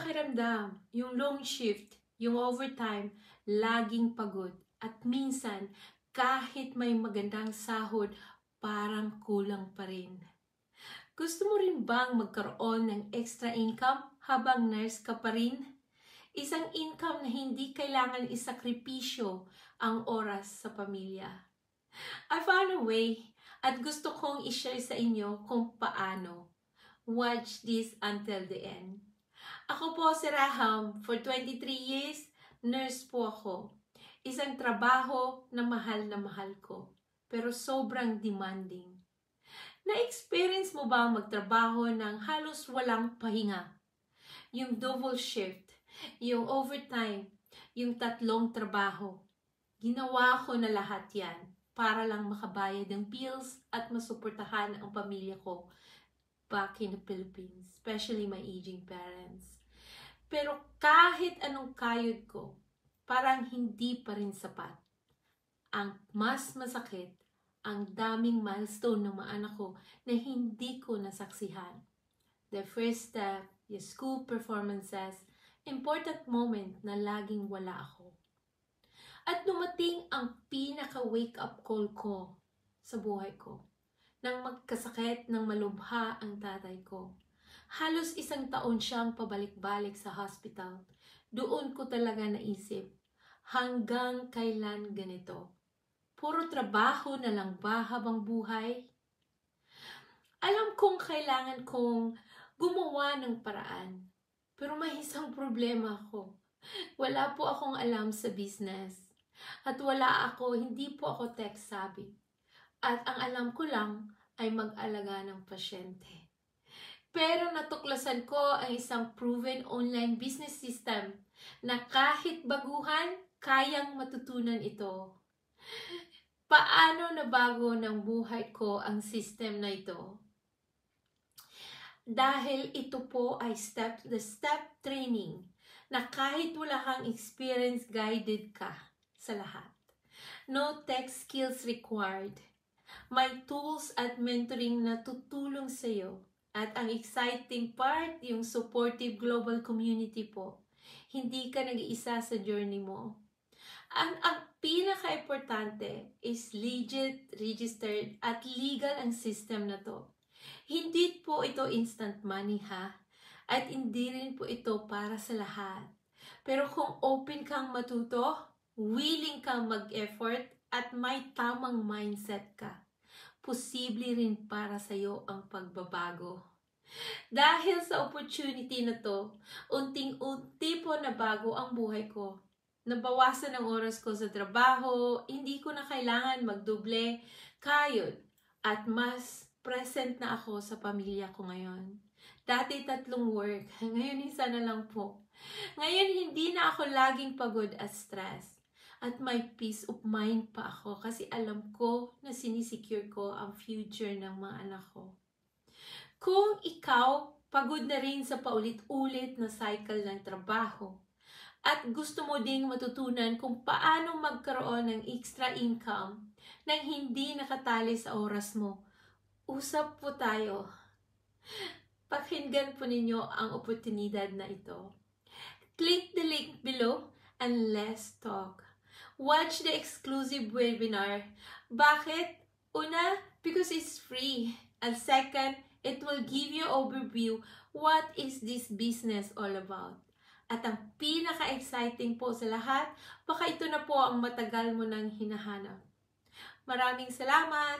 pakiramdam, yung long shift, yung overtime, laging pagod. At minsan, kahit may magandang sahod, parang kulang pa rin. Gusto mo rin bang magkaroon ng extra income habang nurse ka pa rin? Isang income na hindi kailangan isakripisyo ang oras sa pamilya. I found a way at gusto kong i-share sa inyo kung paano. Watch this until the end. Ako po si Raham. For 23 years, nurse po ako. Isang trabaho na mahal ko, pero sobrang demanding. Na-experience mo ba magtrabaho ng halos walang pahinga? Yung double shift, yung overtime, yung 3 trabaho. Ginawa ko na lahat yan para lang makabayad ng bills at masuportahan ang pamilya ko back in the Philippines, especially my aging parents. Pero kahit anong kayod ko, parang hindi pa rin sapat. Ang mas masakit, ang daming milestone ng mga anak ko na hindi ko nasaksihan. The first step, yung school performances, important moment na laging wala ako. At dumating ang pinaka-wake up call ko sa buhay ko. Nang magkasakit ng malubha ang tatay ko. Halos 1 taon siyang pabalik-balik sa hospital. Doon ko talaga naisip, hanggang kailan ganito? Puro trabaho na lang ba habang buhay? Alam kong kailangan kong gumawa ng paraan. Pero may isang problema ako. Wala po akong alam sa business. At hindi po ako tech savvy. At ang alam ko lang ay mag-alaga ng pasyente. Pero natuklasan ko ang isang proven online business system na kahit baguhan, kayang matutunan ito. Paano nabago ng buhay ko ang system na ito? Dahil ito po ay step training na kahit wala kang experience, guided ka sa lahat. No tech skills required. May tools at mentoring na tutulong sa iyo. At ang exciting part, yung supportive global community po. Hindi ka nag-iisa sa journey mo. Ang pinaka-importante is legit, registered, at legal ang system na to. Hindi po ito instant money ha. At hindi rin po ito para sa lahat. Pero kung open kang matuto, willing kang mag-effort, at may tamang mindset ka, posible rin para sa iyo ang pagbabago. Dahil sa opportunity na to, unting-unti po nabago ang buhay ko. Nabawasan ang oras ko sa trabaho, hindi ko na kailangan magdoble kayod, at mas present na ako sa pamilya ko ngayon. Dati 3 work, ngayon 1 na lang po. Ngayon hindi na ako laging pagod at stress. At may peace of mind pa ako kasi alam ko na sinisecure ko ang future ng mga anak ko. Kung ikaw pagod na rin sa paulit-ulit na cycle ng trabaho at gusto mo ding matutunan kung paano magkaroon ng extra income nang hindi nakatali sa oras mo, usap po tayo. Pakinggan po ninyo ang oportunidad na ito. Click the link below and let's talk. Watch the exclusive webinar. Bakit? Una, because it's free. And second, it will give you overview what is this business all about. At ang pinaka-exciting po sa lahat, baka ito na po ang matagal mo nang hinahanap. Maraming salamat!